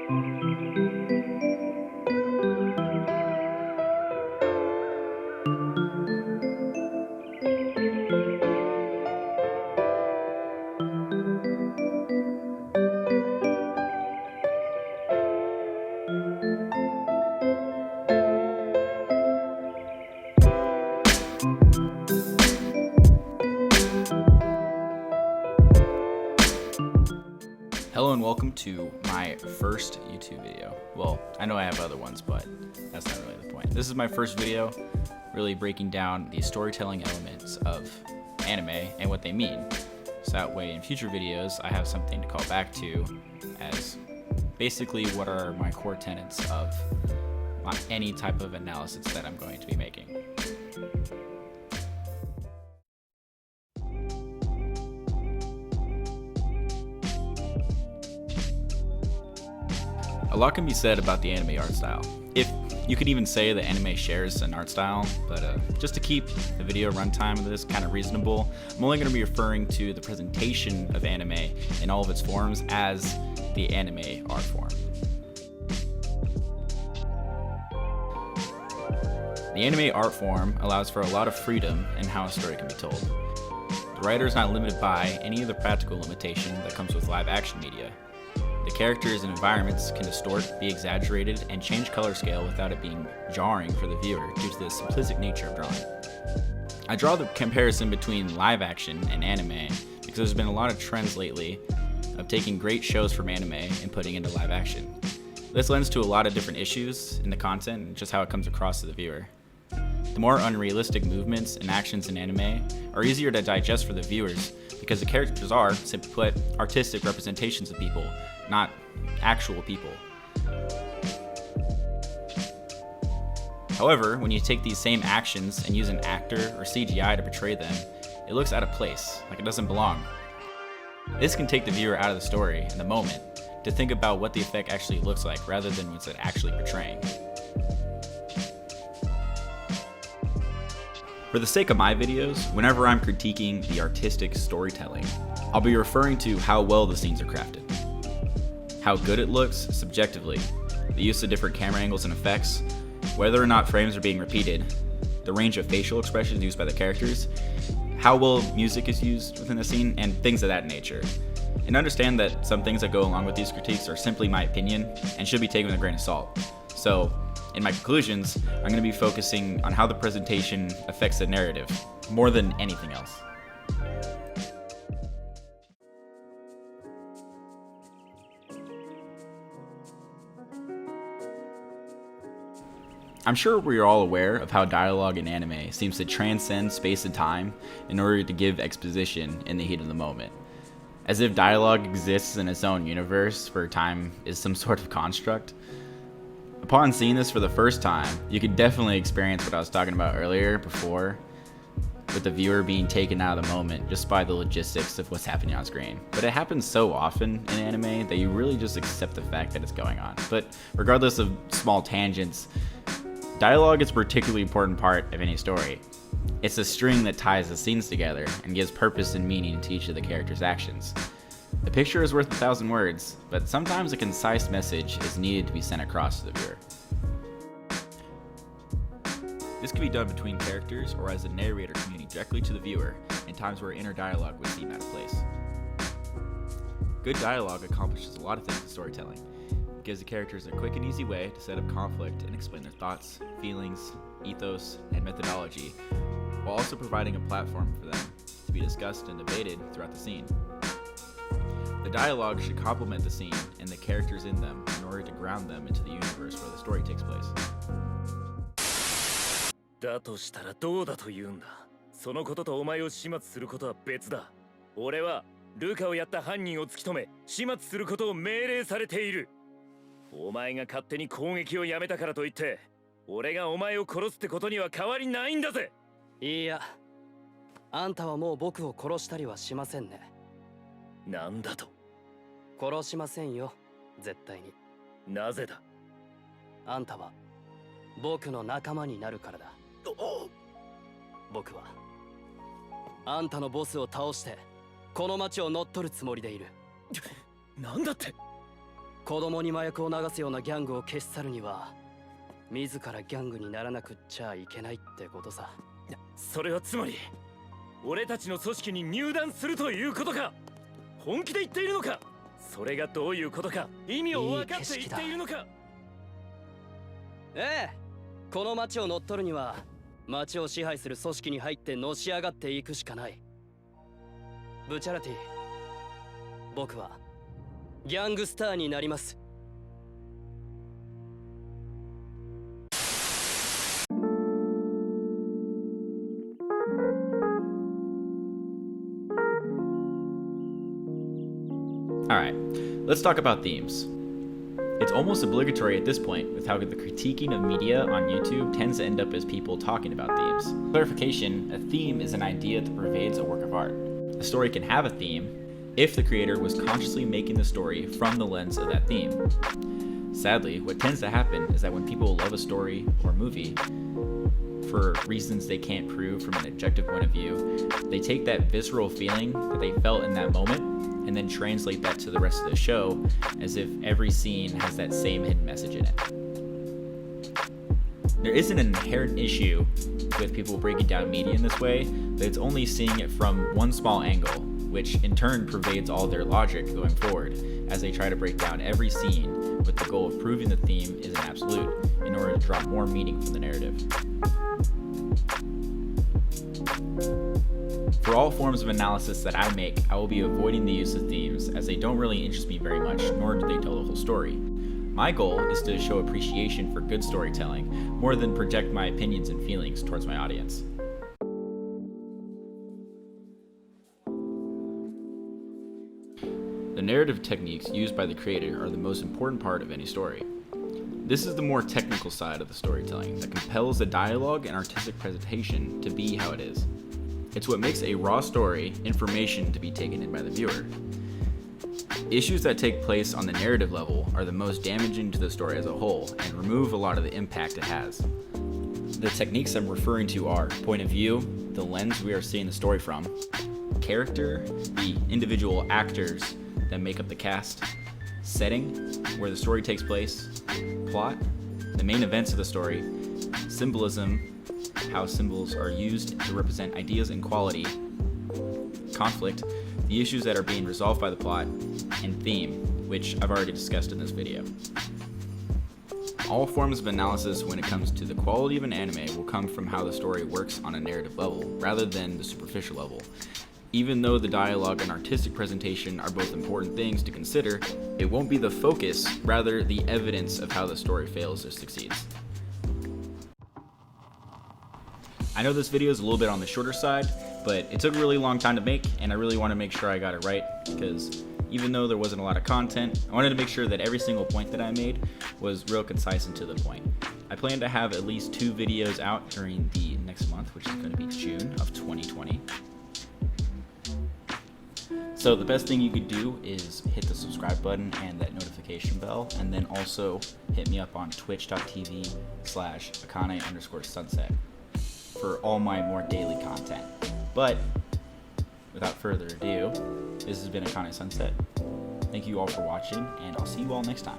Hello and welcome to my first YouTube video. Well, I know I have other ones, but that's not really the point. This is my first video, really breaking down the storytelling elements of anime and what they mean. So that way in future videos, I have something to call back to as basically what are my core tenets of any type of analysis that I'm going to be making. A lot can be said about the anime art style. If you could even say that anime shares an art style, but just to keep the video runtime of this kind of reasonable, I'm only going to be referring to the presentation of anime in all of its forms as the anime art form. The anime art form allows for a lot of freedom in how a story can be told. The writer is not limited by any of the practical limitation that comes with live action media. The characters and environments can distort, be exaggerated, and change color scale without it being jarring for the viewer due to the simplistic nature of drawing. I draw the comparison between live action and anime because there's been a lot of trends lately of taking great shows from anime and putting into live action. This lends to a lot of different issues in the content and just how it comes across to the viewer. The more unrealistic movements and actions in anime are easier to digest for the viewers because the characters are, simply put, artistic representations of people, not actual people. However, when you take these same actions and use an actor or CGI to portray them, it looks out of place, like it doesn't belong. This can take the viewer out of the story in the moment to think about what the effect actually looks like rather than what's it actually portraying. For the sake of my videos, whenever I'm critiquing the artistic storytelling, I'll be referring to how well the scenes are crafted, how good it looks subjectively, the use of different camera angles and effects, whether or not frames are being repeated, the range of facial expressions used by the characters, how well music is used within the scene, and things of that nature. And understand that some things that go along with these critiques are simply my opinion and should be taken with a grain of salt. So, in my conclusions, I'm going to be focusing on how the presentation affects the narrative, more than anything else. I'm sure we're all aware of how dialogue in anime seems to transcend space and time in order to give exposition in the heat of the moment. As if dialogue exists in its own universe where time is some sort of construct. Upon seeing this for the first time, you could definitely experience what I was talking about earlier before, with the viewer being taken out of the moment just by the logistics of what's happening on screen. But it happens so often in anime that you really just accept the fact that it's going on. But regardless of small tangents, dialogue is a particularly important part of any story. It's the string that ties the scenes together and gives purpose and meaning to each of the characters' actions. The picture is worth 1,000 words, but sometimes a concise message is needed to be sent across to the viewer. This can be done between characters or as a narrator communicating directly to the viewer in times where inner dialogue would seem out of place. Good dialogue accomplishes a lot of things in storytelling. It gives the characters a quick and easy way to set up conflict and explain their thoughts, feelings, ethos, and methodology, while also providing a platform for them to be discussed and debated throughout the scene. The dialogue should complement the scene and the characters in them in order to ground them into the universe where the story takes place. だとしたらどうだと言うんだ。そのこととお前を始末することは別だ。俺はルカをやった犯人を突き止め始末することを命令されている。お前が勝手に攻撃をやめたからといって俺がお前を殺すってことには変わりないんだぜ。いや、あんたはもう僕を殺したりはしませんね。なんだと。殺しませんよ、絶対に。なぜだ。あんたは僕の仲間になるからだ。僕はあんたのボスを倒してこの町を乗っ取るつもりでいる。なんだって。子供に麻薬を流すようなギャングを消し去るには自らギャングにならなくっちゃいけないってことさ。それはつまり俺たちの組織に入団するということか。本気で言っているのか。それがどういうことか意味を分かって言っているのか。ええ、この町を乗っ取るには町を支配する組織に入ってのし上がっていくしかない。ブチャラティ、僕はギャングスターになります。Alright, let's talk about themes. It's almost obligatory at this point with how the critiquing of media on YouTube tends to end up as people talking about themes. Clarification, a theme is an idea that pervades a work of art. A story can have a theme if the creator was consciously making the story from the lens of that theme. Sadly, what tends to happen is that when people love a story or movie, for reasons they can't prove from an objective point of view, they take that visceral feeling that they felt in that moment and then translate that to the rest of the show as if every scene has that same hidden message in it. There isn't an inherent issue with people breaking down media in this way, but it's only seeing it from one small angle, which in turn pervades all their logic going forward as they try to break down every scene with the goal of proving the theme is an absolute in order to draw more meaning from the narrative. For all forms of analysis that I make, I will be avoiding the use of themes as they don't really interest me very much, nor do they tell the whole story. My goal is to show appreciation for good storytelling more than project my opinions and feelings towards my audience. The narrative techniques used by the creator are the most important part of any story. This is the more technical side of the storytelling that compels the dialogue and artistic presentation to be how it is. It's what makes a raw story information to be taken in by the viewer. Issues that take place on the narrative level are the most damaging to the story as a whole and remove a lot of the impact it has. The techniques I'm referring to are point of view, the lens we are seeing the story from, character, the individual actors that make up the cast, setting, where the story takes place, plot, the main events of the story, symbolism, how symbols are used to represent ideas and quality, conflict, the issues that are being resolved by the plot, and theme, which I've already discussed in this video. All forms of analysis when it comes to the quality of an anime will come from how the story works on a narrative level, rather than the superficial level. Even though the dialogue and artistic presentation are both important things to consider, it won't be the focus, rather the evidence of how the story fails or succeeds. I know this video is a little bit on the shorter side, but it took a really long time to make, and I really want to make sure I got it right, because even though there wasn't a lot of content, I wanted to make sure that every single point that I made was real concise and to the point. I plan to have at least 2 videos out during the next month, which is going to be June of 2020. So the best thing you could do is hit the subscribe button and that notification bell, and then also hit me up on twitch.tv/Akane_sunset for all my more daily content. But without further ado, this has been Akane Sunset. Thank you all for watching, and I'll see you all next time.